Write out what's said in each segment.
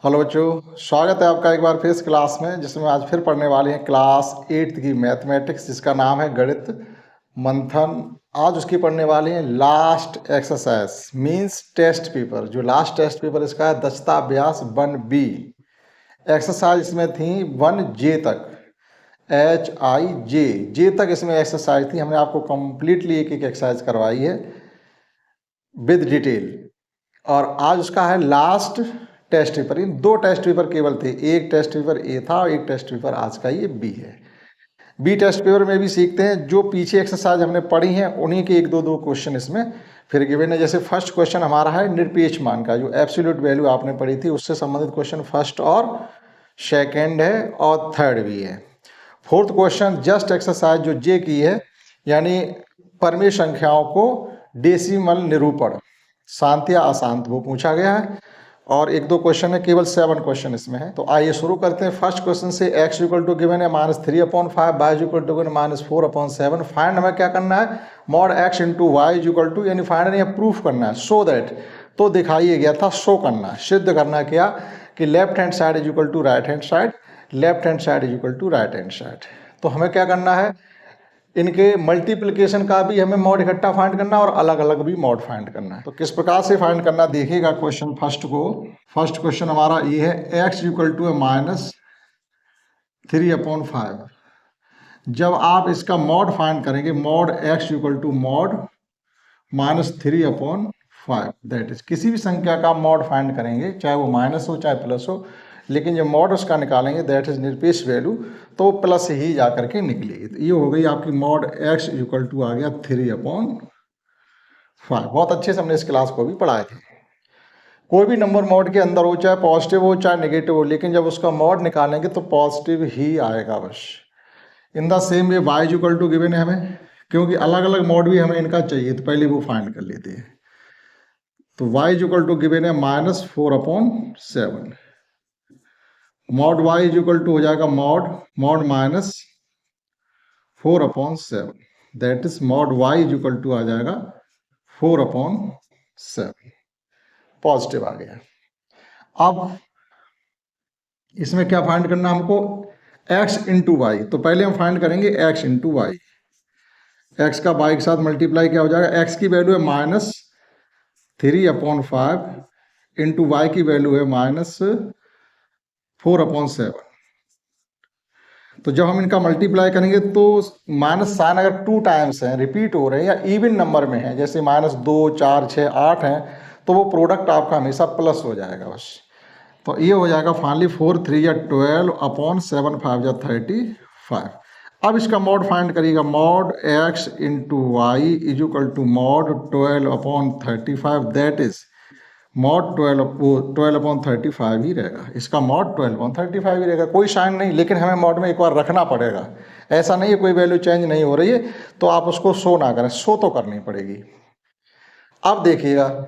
Hello बच्चों, स्वागत है आपका एक बार फिर इस क्लास में जिसमें आज फिर पढ़ने वाले हैं क्लास 8th की मैथमेटिक्स जिसका नाम है गणित मंथन। आज उसकी पढ़ने वाले हैं last exercise means test paper. जो लास्ट टेस्ट पेपर इसका है दक्षता अभ्यास 1B। एक्सरसाइज इसमें थी 1J तक, HIJ तक इसमें एक्सरसाइज थी। हमने आपको कंप्लीटली एक एक एक्सरसाइज करवाई है विद डिटेल। और आज उसका है लास्ट टेस्ट पेपर। इन दो टेस्ट पेपर केवल थे, एक टेस्ट पेपर ए था और एक टेस्ट पेपर आज का ये बी है। बी टेस्ट पेपर में भी सीखते हैं जो पीछे एक्सरसाइज हमने पढ़ी हैं उन्हीं के एक दो क्वेश्चन इसमें फिर गिवन है। जैसे फर्स्ट क्वेश्चन हमारा है निरपेक्ष मान का, जो एब्सोल्यूट वैल्यू आपने पढ़ी थी उससे संबंधित क्वेश्चन फर्स्ट और सेकेंड है और थर्ड भी है। फोर्थ क्वेश्चन जस्ट एक्सरसाइज जो जे की है, यानी परमेय संख्याओं को डेसिमल निरूपण शांत या अशांत वो पूछा गया है। और एक दो क्वेश्चन है, केवल 7 क्वेश्चन इसमें है। तो आइए शुरू करते हैं फर्स्ट क्वेश्चन से। x इक्वल टू गिवन है -3/5, y equal to given -4/7। Find हमें क्या करना है, mod x into Y equal to, यानी फाइंड नहीं प्रूफ करना है। सो दैट तो दिखाई गया था, शो करना है, सिद्ध करना है क्या कि left hand side is equal to right hand side, left hand side is equal to right hand side. तो हमें क्या करना है, इनके मल्टीप्लिकेशन का भी हमें मॉड इकट्ठा फाइंड करना और अलग अलग भी मॉड फाइंड करना है। तो किस प्रकार से फाइंड करना देखिएगा क्वेश्चन फर्स्ट को। फर्स्ट क्वेश्चन हमारा ये है x इक्वल टू -3/5। जब आप इसका मॉड फाइंड करेंगे, mod x equal to mod -3/5, that is किसी भी संख्या का मॉड फाइंड करेंगे, चाहे वो माइनस हो चाहे प्लस हो, लेकिन जब मॉड उसका निकालेंगे दैट इज निरपेक्ष वैल्यू, तो प्लस ही जा करके निकलेगी। तो ये हो गई आपकी मॉड x इक्वल टू आ गया 3/5। बहुत अच्छे से हमने इस क्लास को भी पढ़ाए थे। कोई भी नंबर मॉड के अंदर हो, चाहे पॉजिटिव हो चाहे नेगेटिव हो, लेकिन जब उसका मॉड निकालेंगे तो पॉजिटिव ही आएगा बस। In the same way y equal to given है हमें, क्योंकि अलग अलग मॉड भी हमें इनका चाहिए तो पहले वो फाइंड कर लेते हैं। तो y इक्वल टू गिवन है -4/7। Mod y is equal to हो जाएगा mod -4/7, that is mod y is equal to आ जाएगा 4/7। पॉजिटिव आ गया। अब इसमें क्या फाइंड करना हमको, x इंटू वाई। तो पहले हम फाइंड करेंगे x इंटू वाई। एक्स का y के साथ मल्टीप्लाई क्या हो जाएगा, x की वैल्यू है -3/5 इंटू वाई की वैल्यू है -4/7। तो जब हम इनका मल्टीप्लाई करेंगे तो माइनस साइन अगर 2 टाइम्स है, रिपीट हो रहे हैं या इवन नंबर में है, जैसे -2, 4, 6, 8 हैं, तो वो प्रोडक्ट आपका हमेशा प्लस हो जाएगा बस। तो ये हो जाएगा फाइनली 4 3 या 12/7 5 या 35। अब इसका मॉड फाइंड करिएगा, mod x into Y is equal to mod 12/35, that is mod 12/35 ही रहेगा। इसका मॉड 12/35 ही रहेगा, कोई साइन नहीं, लेकिन हमें मॉड में एक बार रखना पड़ेगा। ऐसा नहीं है कोई वैल्यू चेंज नहीं हो रही है तो आप उसको शो ना करें, शो तो करनी पड़ेगी। अब देखिएगा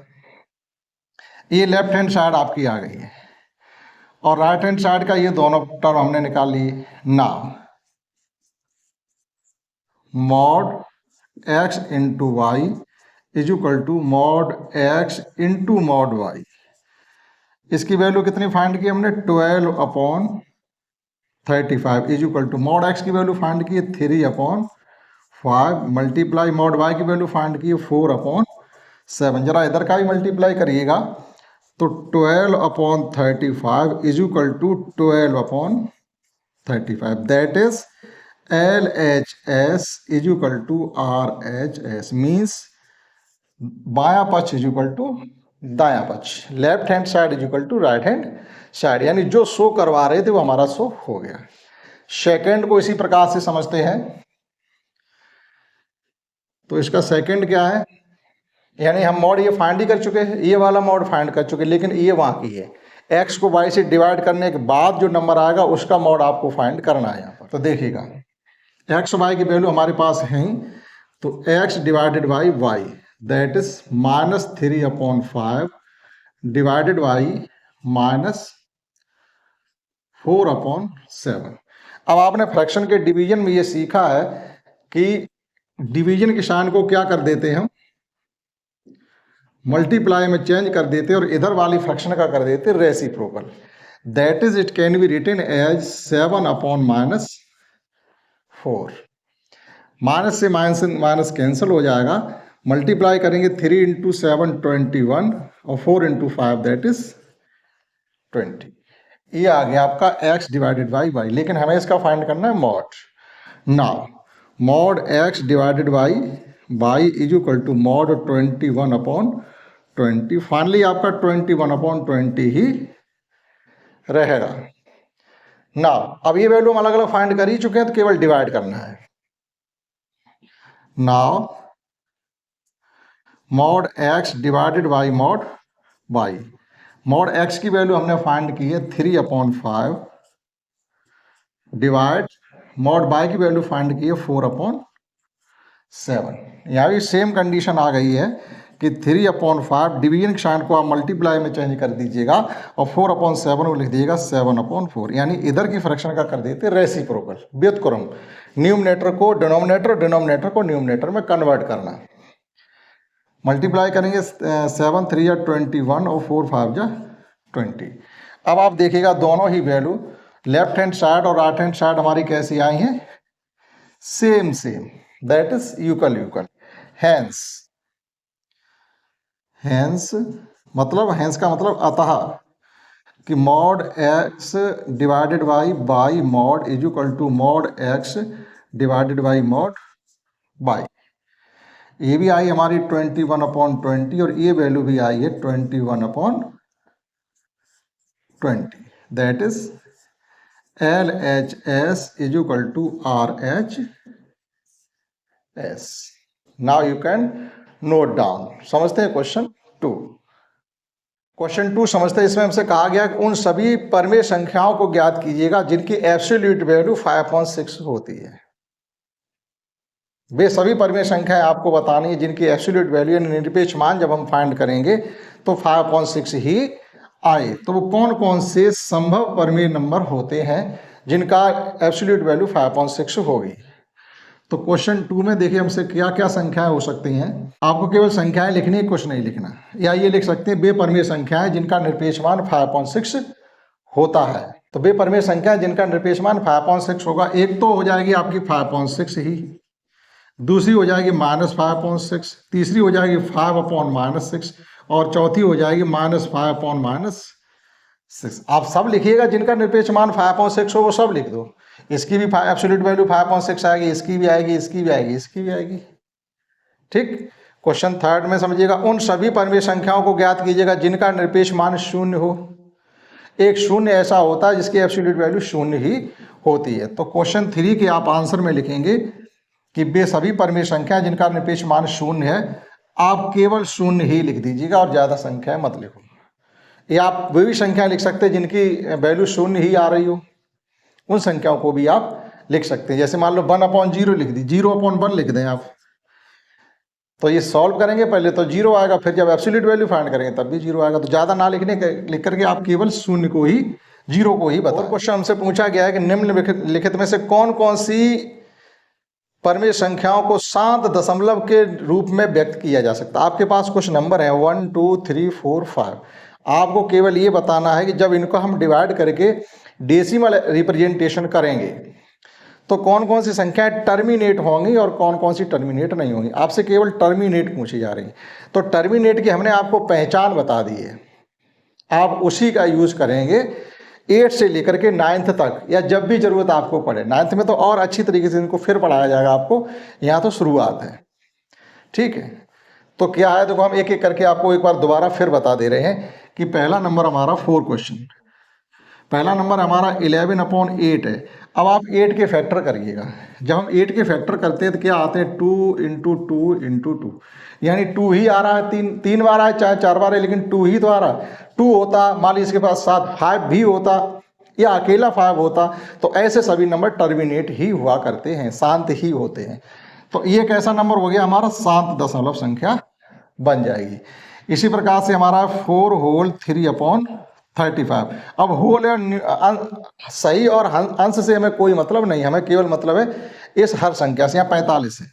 ये लेफ्ट हैंड साइड आपकी आ गई है और राइट हैंड साइड का ये दोनों टर्म हमने निकाल ली। Now mod x into Y is equal to mod x into mod y. इसकी वैल्यू कितनी फाइंड की हमने, 12/35 is equal to mod x की वैल्यू फाइंड की है 3/5 मल्टीप्लाई मॉड y की वैल्यू फाइंड की है 4/7। जरा इधर का ही मल्टीप्लाई करिएगा तो 12/35 is equal to 12/35, that is LHS is equal to RHS, means बायां पक्ष इज इक्वल टू दायां पक्ष, left hand side is equal to right hand side, यानी जो शो करवा रहे थे वो हमारा शो हो गया। सेकंड को इसी प्रकार से समझते हैं। तो इसका सेकंड क्या है, यानी हम मॉड ये फाइंड ही कर चुके हैं, ये वाला मॉड फाइंड कर चुके हैं, लेकिन ये वहां की है। x को y से डिवाइड करने के बाद जो नंबर आएगा उसका मॉड आपको फाइंड करना है यहाँ पर। तो देखिएगा x और y की वैल्यू हमारे पास है, तो x divided by y that is -3/5 divided by -4/7। अब आपने फ्रैक्शन के डिवीजन में ये सीखा है कि डिवीजन के साइन को क्या कर देते हैं हम, मल्टीप्लाई में चेंज कर देते और इधर वाली फ्रैक्शन का कर देते reciprocal. That is it can be written as 7/-4। Minus से माइनस कैंसिल हो जाएगा, मल्टीप्लाई करेंगे 3 इंटू 7 21 और 4 इंटू 5 दैट इज 20। ये आ गया आपका x डिवाइडेड बाई y, लेकिन हमें इसका फाइंड करना है mod. Now mod x divided by y is equal to mod 21/20। Finally आपका 21/20 ही रहेगा। नाउ अब ये वैल्यू हम अलग अलग फाइंड कर ही चुके हैं, तो केवल डिवाइड करना है। Now mod x divided by mod y, mod x की वैल्यू हमने फाइंड की है 3/5 डिवाइड मॉड y की वैल्यू फाइंड की है 4/7। यहाँ भी सेम कंडीशन आ गई है कि 3/5 डिवीजन के साइन को आप मल्टीप्लाई में चेंज कर दीजिएगा और 4/7 को लिख दीजिएगा 7/4, यानी इधर की फ्रैक्शन का कर देते रेसिप्रोकल, व्युत्क्रम। न्यूमरेटर को डिनोमिनेटर, डिनोमिनेटर को न्यूमरेटर में कन्वर्ट करना। मल्टीप्लाई करेंगे 7 3 21 और 4 5 20। अब आप देखिएगा दोनों ही वैल्यू लेफ्ट हैंड साइड और राइट हैंड साइड हमारी कैसी आई हैं, same same, that is equal equal. Hence, hence मतलब हैंस का मतलब अतः कि mod x divided by mod is equal to mod x divided by mod y। ये भी आई हमारी 21/20 और ये वैल्यू भी आई है 21/20, that is LHS is equal to RHS। Now you can note down. समझते हैं क्वेश्चन 2। क्वेश्चन 2 समझते हैं। इसमें हमसे कहा गया कि उन सभी परमेय संख्याओं को ज्ञात कीजिएगा जिनकी एब्सोल्यूट वैल्यू 5/6 होती है। वे सभी परमेय संख्याएं आपको बतानी है जिनकी एब्सोल्यूट वैल्यू निरपेक्ष मान जब हम फाइंड करेंगे तो 5/6 ही आए। तो वो कौन कौन से संभव परमेय नंबर होते हैं जिनका एब्सोल्यूट वैल्यू 5/6 होगी। तो क्वेश्चन 2 में देखिए हमसे क्या क्या संख्याएं हो सकती हैं। आपको केवल संख्याएं लिखनी है, कुछ नहीं लिखना। या ये लिख सकते हैं वे परमेय संख्याएं जिनका निरपेक्ष मान 5/6 होता है। तो वे परमेय संख्याएं जिनका निरपेक्ष मान 5/6 होगा, एक तो हो जाएगी आपकी 5/6 ही, दूसरी हो जाएगी -5/6, तीसरी हो जाएगी 5/-6 और चौथी हो जाएगी -5/-6। आप सब लिखिएगा जिनका निरपेक्ष मान 5/6 हो वो सब लिख दो। इसकी भी एब्सोल्यूट वैल्यू 5/6 आएगी, इसकी भी आएगी, इसकी भी आएगी, इसकी भी आएगी। ठीक। क्वेश्चन 3 में समझिएगा, उन सभी परमेय संख्याओं को ज्ञात कीजिएगा जिनका निरपेक्ष मान 0 हो। एक शून्य ऐसा होता है जिसकी एब्सोल्यूट वैल्यू 0 ही होती है। तो क्वेश्चन 3 के आप आंसर में लिखेंगे कि वे सभी परमेय संख्या जिनका निरपेक्ष मान 0 है। आप केवल 0 ही लिख दीजिएगा और ज़्यादा संख्या मत लिखो। या आप वे भी संख्या लिख सकते हैं जिनकी वैल्यू 0 ही आ रही हो, उन संख्याओं को भी आप लिख सकते हैं। जैसे मान लो 1/0 लिख दी, 0/1 लिख दें आप। तो ये सॉल्व करेंगे पहले तो 0 आएगा, फिर जब एब्सोल्यूट वैल्यू फाइंड करेंगे तब भी 0 आएगा। तो ज़्यादा ना लिख करके आप केवल 0 को ही, 0 को ही बताओ। और क्वेश्चन हमसे पूछा गया है कि निम्नलिखित में से कौन कौन सी परमेय संख्याओं को शांत दशमलव के रूप में व्यक्त किया जा सकता है। आपके पास कुछ नंबर है 1 2 3 4 5। आपको केवल ये बताना है कि जब इनको हम डिवाइड करके डेसिमल रिप्रेजेंटेशन करेंगे तो कौन कौन सी संख्याएं टर्मिनेट होंगी और कौन कौन सी टर्मिनेट नहीं होंगी। आपसे केवल टर्मिनेट पूछी जा रही। तो टर्मिनेट की हमने आपको पहचान बता दी है, आप उसी का यूज करेंगे 8 से लेकर के 9th तक, या जब भी जरूरत आपको पड़े। 9th में तो और अच्छी तरीके से इनको फिर पढ़ाया जाएगा आपको, यहाँ तो शुरुआत है। ठीक है। तो क्या है, देखो हम एक एक करके आपको एक बार दोबारा फिर बता दे रहे हैं कि पहला नंबर हमारा 4 क्वेश्चन, पहला नंबर हमारा 11/8 है। अब आप 8 के फैक्टर करिएगा। जब हम 8 के फैक्टर करते हैं तो क्या आते हैं 2 × 2 × 2, यानी 2 ही आ रहा है। 3 बार आए चाहे 4 बार है, लेकिन 2 ही तो आ रहा है। 2 होता, मान लीजिए इसके पास 7, 5 भी होता या अकेला 5 होता, तो ऐसे सभी नंबर टर्मिनेट ही हुआ करते हैं, शांत ही होते हैं। तो ये एक ऐसा नंबर हो गया हमारा शांत दशमलव संख्या बन जाएगी। इसी प्रकार से हमारा 4 होल 3/35। अब होल सही और अंश से हमें कोई मतलब नहीं, हमें केवल मतलब है इस हर संख्या से। यहाँ 45 है,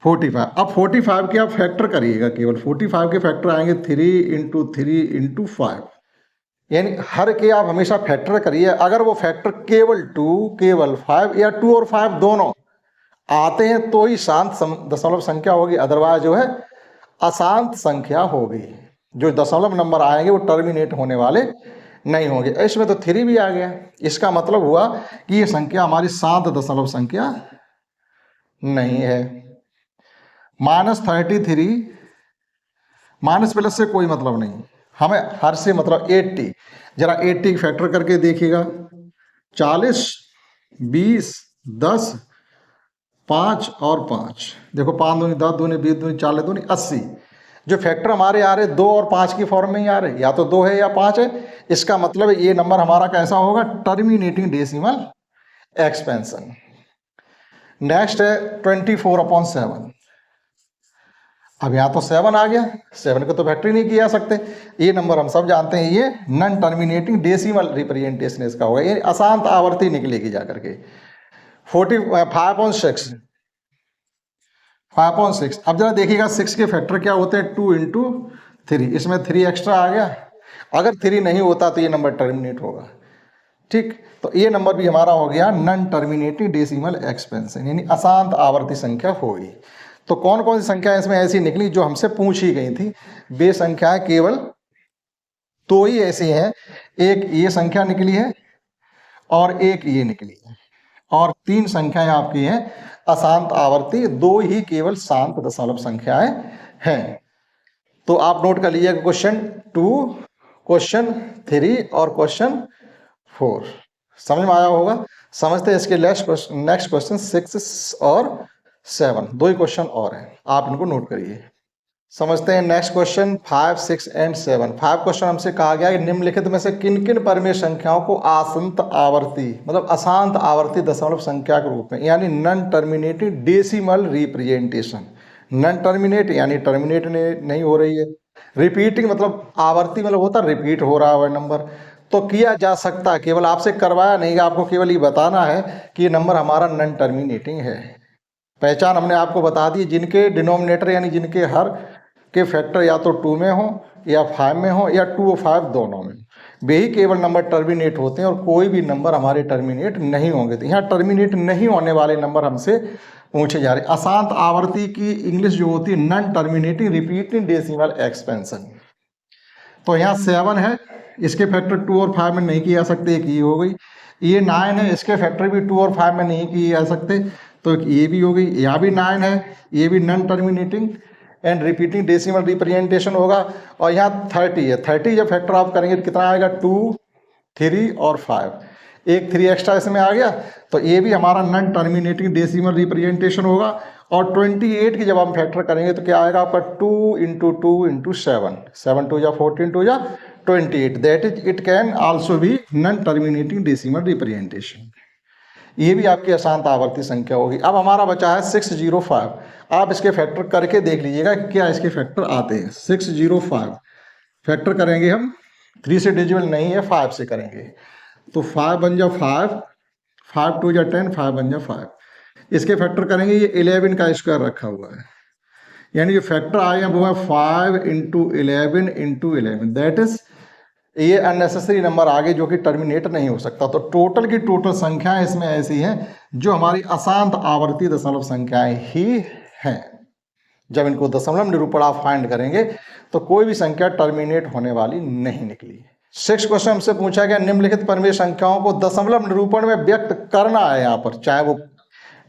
45। अब 45 के आप फैक्टर करिएगा, केवल 45 के फैक्टर आएंगे 3 × 3 × 5, यानी हर के आप हमेशा फैक्टर करिए, अगर वो फैक्टर केवल 2, केवल 5 या 2 और 5 दोनों आते हैं तो ही शांत दशमलव संख्या होगी, अदरवाइज जो है अशांत संख्या होगी। जो दशमलव नंबर आएंगे वो टर्मिनेट होने वाले नहीं होंगे। इसमें तो 3 भी आ गया, इसका मतलब हुआ कि ये संख्या हमारी शांत दशमलव संख्या नहीं है। -33, माइनस प्लस से कोई मतलब नहीं, हमें हर से मतलब 80। जरा 80 की फैक्टर करके देखिएगा, 40, 20, 10, 5 और 5, देखो 5 दूनी 10, दूनी 20, दूनी 40, दूनी 80। जो फैक्टर हमारे आ रहे 2 और 5 की फॉर्म में ही आ रहे, या तो 2 है या 5 है। इसका मतलब ये नंबर हमारा कैसा होगा, टर्मिनेटिंग डेसिमल एक्सपेंशन। नेक्स्ट है 24/7। अब यहाँ तो 7 आ गया, 7 को तो फैक्टर नहीं किया सकते। ये नंबर हम सब जानते हैं, ये नॉन टर्मिनेटिंग डेसिमल रिप्रेजेंटेशन इसका होगा, ये अशांत आवर्ती निकलेगी जाकर के। 5/6, 5/6। अब जरा देखिएगा 6 के फैक्टर क्या होते हैं, 2 × 3, इसमें 3 एक्स्ट्रा आ गया। अगर 3 नहीं होता तो ये नंबर टर्मिनेट होगा, ठीक। तो ये नंबर भी हमारा हो गया नॉन टर्मिनेटिंग डेसिमल एक्सपेंशन, यानी अशांत आवर्ती संख्या होगी। तो कौन कौन सी संख्या इसमें ऐसी निकली जो हमसे पूछी गई थी? वे संख्याएं केवल 2 ही ऐसी हैं, एक ये संख्या निकली है और एक ये निकली है, और 3 संख्याएं आपकी हैं अशांत आवर्ती, 2 ही केवल शांत दशमलव संख्याएं हैं। तो आप नोट कर लीजिएगा क्वेश्चन 2, क्वेश्चन 3 और क्वेश्चन 4। समझ में आया होगा। समझते हैं इसके नेक्स्ट क्वेश्चन 6 और 7, 2 ही क्वेश्चन और हैं, आप इनको नोट करिए। समझते हैं नेक्स्ट क्वेश्चन 5, 6 एंड 7। 5 क्वेश्चन हमसे कहा गया कि निम्नलिखित में से किन किन परिमेय संख्याओं को अशांत आवर्ती, मतलब अशांत आवर्ती दशमलव संख्या के रूप में, यानी non terminating decimal representation. Non terminate यानी टर्मिनेट नहीं हो रही है, रिपीटिंग मतलब आवर्ती मतलब होता रिपीट हो रहा है नंबर, तो किया जा सकता है। केवल आपसे करवाया नहीं, आपको केवल ये बताना है कि ये नंबर हमारा नॉन टर्मिनेटिंग है। पहचान हमने आपको बता दी, जिनके डिनोमिनेटर यानी जिनके हर के फैक्टर या तो 2 में हो या 5 में हो या 2 और 5 दोनों में, वे ही केवल नंबर टर्मिनेट होते हैं और कोई भी नंबर हमारे टर्मिनेट नहीं होंगे। तो यहाँ टर्मिनेट नहीं होने वाले नंबर हमसे पूछे जा रहे। अशांत आवर्ती की इंग्लिश जो होती है non terminating repeating decimal expansion. तो यहाँ 7 है, इसके फैक्टर 2 और 5 में नहीं किए जा सकते, एक ये हो गई। ये 9 है, इसके फैक्टर भी 2 और 5 में नहीं किए जा सकते, तो ये भी हो गई। यहाँ भी 9 है, ये भी non terminating and repeating decimal representation होगा। और यहाँ 30 है, 30 जब फैक्टर आप करेंगे तो कितना आएगा, 2, 3 और 5, एक 3 एक्स्ट्रा इसमें आ गया, तो ये भी हमारा नॉन टर्मिनेटिंग डेसिमल रिप्रेजेंटेशन होगा। और 28 की जब हम फैक्टर करेंगे तो क्या आएगा आपका, 2 × 2 × 7, 7 2 या 14 2 या 28, that is it can also be non terminating decimal representation. ये भी आपकी अशांत आवर्ती संख्या होगी। अब हमारा बचा है 605। आप इसके फैक्टर करके देख लीजिएगा क्या इसके फैक्टर आते हैं। 605 फैक्टर करेंगे हम, 3 से डिजिबल नहीं है, 5 से करेंगे, तो 5 बन जा 5, 5 2 या 10, 5 बन जा 5। इसके फैक्टर करेंगे, ये 11 का स्क्वायर रखा हुआ है, यानी जो फैक्टर आएगा वो है 5 × 11 × 11, दैट इज ये अननेसेसरी नंबर आगे जो कि टर्मिनेट नहीं हो सकता। तो टोटल की टोटल संख्याएं इसमें ऐसी हैं जो हमारी अशांत आवर्ती दशमलव संख्याएं ही हैं। जब इनको दशमलव निरूपण आप फाइंड करेंगे तो कोई भी संख्या टर्मिनेट होने वाली नहीं निकली। 6 क्वेश्चन हमसे पूछा गया, निम्नलिखित परिमेय संख्याओं को दशमलव निरूपण में व्यक्त करना है। यहाँ पर चाहे वो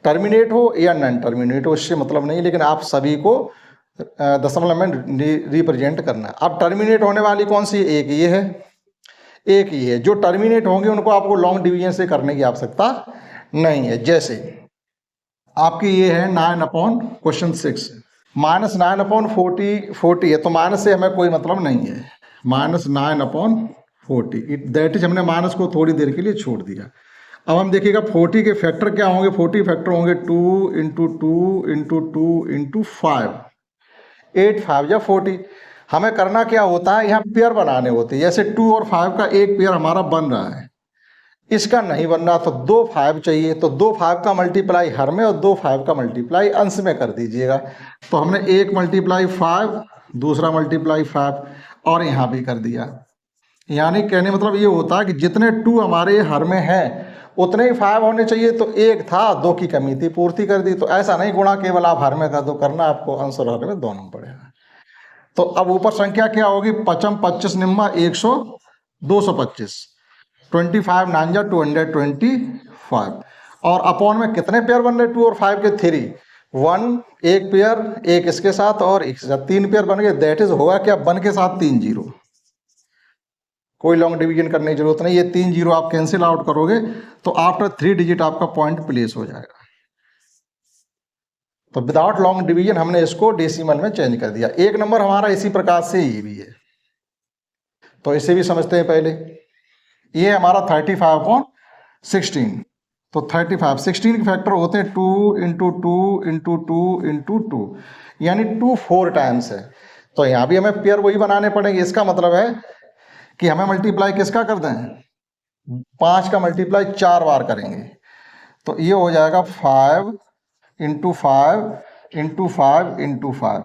टर्मिनेट हो या नॉन टर्मिनेट हो, इससे मतलब नहीं, लेकिन आप सभी को दशमलव में रिप्रेजेंट करना है। अब टर्मिनेट होने वाली कौन सी, एक ये है, एक ये है। जो टर्मिनेट होंगे उनको आपको लॉन्ग डिवीजन से करने की आवश्यकता नहीं है। जैसे आपकी ये है 9/6, -9/40 40 है, तो माइनस से हमें कोई मतलब नहीं है, -9/40, दैट इज हमने माइनस को थोड़ी देर के लिए छोड़ दिया। अब हम देखिएगा 40 के फैक्टर क्या होंगे, 40 फैक्टर होंगे 2 × 2 × 2 × 5, 8 5 या 40। हमें करना क्या होता है, यहाँ पेयर बनाने होते हैं। जैसे 2 और 5 का एक पेयर हमारा बन रहा है, इसका नहीं बन रहा तो 2 5 चाहिए, तो 2 5 का मल्टीप्लाई हर में और 2 5 का मल्टीप्लाई अंश में कर दीजिएगा। तो हमने एक मल्टीप्लाई 5, दूसरा मल्टीप्लाई 5 और यहाँ भी कर दिया। यानी कहने मतलब ये होता है कि जितने 2 हमारे हर में हैं उतने ही 5 होने चाहिए, तो 1 था, 2 की कमी थी, पूर्ति कर दी। तो ऐसा नहीं गुणा केवल आप हर में कर दो, करना आपको अंश और हर में दोनों पड़ेगा। तो अब ऊपर संख्या क्या होगी, 5 25 निम्मा 100 225, 25 9 जा 225, और अपॉन में कितने पेयर बन रहे 2 और 5 के 3, 1 एक पेयर, एक इसके साथ और एक इसके साथ, 3 पेयर बन गए। दैट इज होगा क्या, 1 के साथ 3 जीरो, कोई लॉन्ग डिवीजन करने की जरूरत नहीं। ये 3 जीरो आप कैंसिल आउट करोगे तो आफ्टर 3 डिजिट आपका पॉइंट प्लेस हो जाएगा। तो विदाउट लॉन्ग डिवीजन हमने इसको डेसिमल में चेंज कर दिया। एक नंबर हमारा इसी प्रकार से ये भी है, तो इसे भी समझते हैं पहले। ये हमारा 35/16, तो 35 16 के फैक्टर होते हैं 2 इंटू 2 इंटू 2 इंटू 2, यानी 2 4 टाइम्स है। तो यहाँ भी हमें पेयर वही बनाने पड़ेंगे। इसका मतलब है कि हमें मल्टीप्लाई किसका कर दें, 5 का मल्टीप्लाई 4 बार करेंगे। तो ये हो जाएगा 5 इंटू 5 इंटू 5 इंटू 5,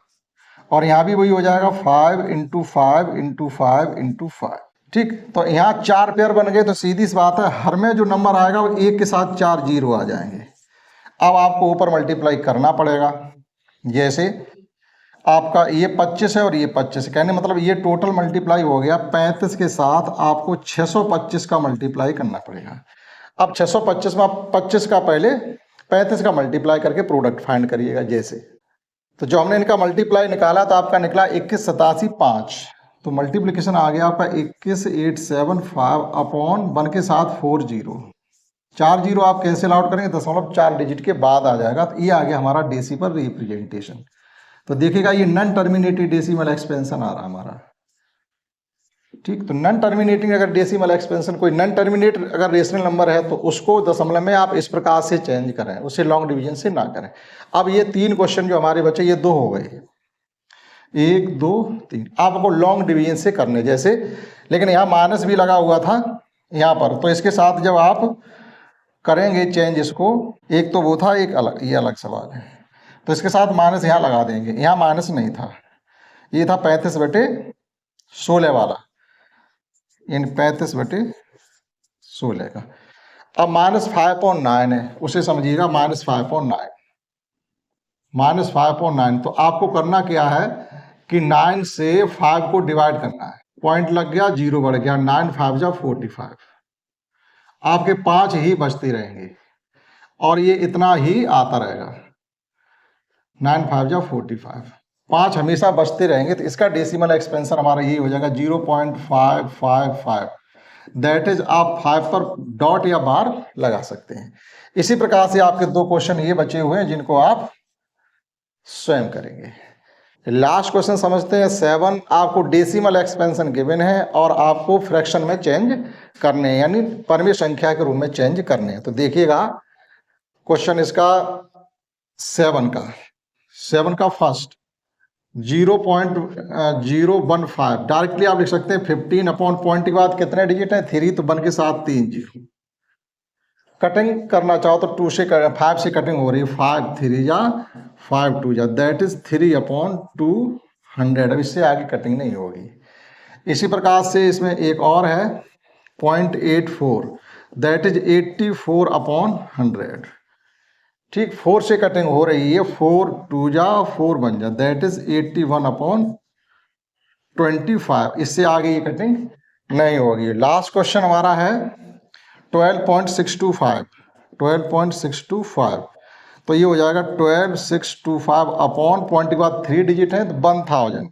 और यहाँ भी वही हो जाएगा 5 इंटू 5 इंटू 5 इंटू 5। ठीक, तो यहाँ 4 पेयर बन गए। तो सीधी सी बात है, हर में जो नंबर आएगा वो 1 के साथ 4 जीरो आ जाएंगे। अब आपको ऊपर मल्टीप्लाई करना पड़ेगा। जैसे आपका ये 25 है और ये 25 है, कहने मतलब ये टोटल मल्टीप्लाई हो गया 35 के साथ, आपको 625 का मल्टीप्लाई करना पड़ेगा। अब 625 में आप 25 का पहले 35 का मल्टीप्लाई करके प्रोडक्ट फाइंड करिएगा। जैसे तो जो हमने इनका मल्टीप्लाई निकाला तो आपका निकला 21 87 5, तो मल्टीप्लिकेशन आ गया आपका 21 875 अपॉन 1 के साथ 4 जीरो, 4 जीरो आप कैंसिल आउट करेंगे, 0.4 डिजिट के बाद आ जाएगा। तो ये आ गया हमारा डेसिमल रिप्रेजेंटेशन। तो देखिएगा ये नॉन टर्मिनेटिंग डेसिमल एक्सपेंशन आ रहा हमारा। ठीक, तो नॉन टर्मिनेटिंग अगर डेसिमल एक्सपेंशन, कोई नॉन टर्मिनेट अगर रेशनल नंबर है तो उसको दशमलव में आप इस प्रकार से चेंज करें, उसे लॉन्ग डिवीजन से ना करें। अब ये 3 क्वेश्चन जो हमारे बचे, ये 2 हो गए, 1 2 3, आपको लॉन्ग डिवीजन से करने जैसे। लेकिन यहाँ माइनस भी लगा हुआ था यहाँ पर, तो इसके साथ जब आप करेंगे चेंज इसको, एक तो वो था, एक अलग, ये अलग सवाल है, तो इसके साथ माइनस यहाँ लगा देंगे। यहाँ माइनस नहीं था, ये था 35/16 वाला, यानी 35/16 का। अब -5.9 है, उसे समझिएगा -5.9, -5.9। तो आपको करना क्या है कि 9 से 5 को डिवाइड करना है, पॉइंट लग गया, जीरो बढ़ गया, 9 5 जा 45, आपके 5 ही बचते रहेंगे और ये इतना ही आता रहेगा, 9 5 जा 45, 5 हमेशा बचते रहेंगे। तो इसका डेसिमल एक्सपेंशन हमारा यही हो जाएगा 0.555। दैट इज आप 5 पर डॉट या बार लगा सकते हैं। इसी प्रकार से आपके 2 क्वेश्चन ये बचे हुए हैं जिनको आप स्वयं करेंगे। लास्ट क्वेश्चन समझते हैं। 7 आपको डेसिमल एक्सपेंशन गिवन है और आपको फ्रैक्शन में चेंज करने हैं, यानी परमीय संख्या के रूप में चेंज करने हैं। तो देखिएगा क्वेश्चन इसका 7 का फर्स्ट 0.015, डायरेक्टली आप लिख सकते हैं 15 अपॉन पॉइंट के बाद कितने डिजिट है 3, तो 1 के साथ 3 जीरो। कटिंग करना चाहो तो 5 से कटिंग हो रही है, 5 3 जा 5 2 जा, दैट इज 3/200। अब इससे आगे कटिंग नहीं होगी। इसी प्रकार से इसमें एक और है 0.84, दैट इज 84/100। ठीक, 4 से कटिंग हो रही है, 4 2 जा 4 बन जा, दैट इज 81/25। इससे आगे ये कटिंग नहीं होगी। लास्ट क्वेश्चन हमारा है 12.625, तो ये हो जाएगा 12625 अपॉन पॉइंट के बाद 3 डिजिट है तो 1000,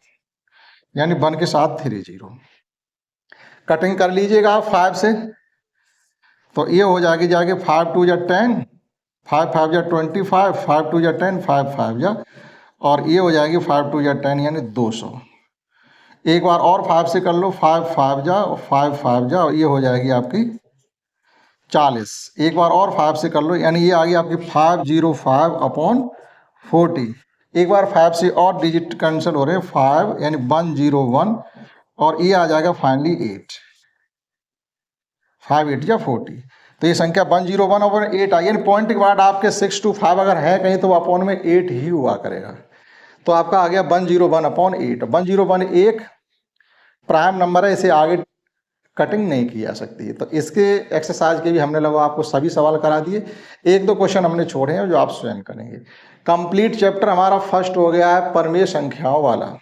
यानी 1 के साथ 3 जीरो। कटिंग कर लीजिएगा आप 5 से, तो ये हो जाएगी 5 2 जा 10, 5 5 जा 25, 5 2 जा 10, 5 5 जा, और ये हो जाएगी 5 2 जा 10 यानी 200। एक बार और 5 से कर लो, 5 5 जा 5 5 जा, और ये हो जाएगी आपकी 40। एक बार और 5 से कर लो, यानी ये आ गई आपकी 505/40। एक बार 5 से और डिजिट कैंसिल हो रहे हैं, 5 यानी 101, और ये आ जाएगा फाइनली 8, 5 8 जा 40। तो ये संख्या 101/8 आई, यानी पॉइंट के बाद आपके 6 to 5 अगर है कहीं तो अपॉन में 8 ही हुआ करेगा। तो आपका आ गया 101/8। 101 एक प्राइम नंबर है, इसे आगे कटिंग नहीं की जा सकती है। तो इसके एक्सरसाइज के भी हमने लगभग आपको सभी सवाल करा दिए, एक दो क्वेश्चन हमने छोड़े हैं जो आप स्वयं करेंगे। कंप्लीट चैप्टर हमारा फर्स्ट हो गया है परमेय संख्याओं वाला,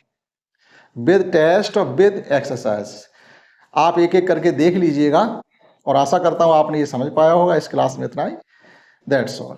विद टेस्ट और विद एक्सरसाइज। आप एक एक करके देख लीजिएगा और आशा करता हूँ आपने ये समझ पाया होगा। इस क्लास में इतना ही, दैट्स ऑल।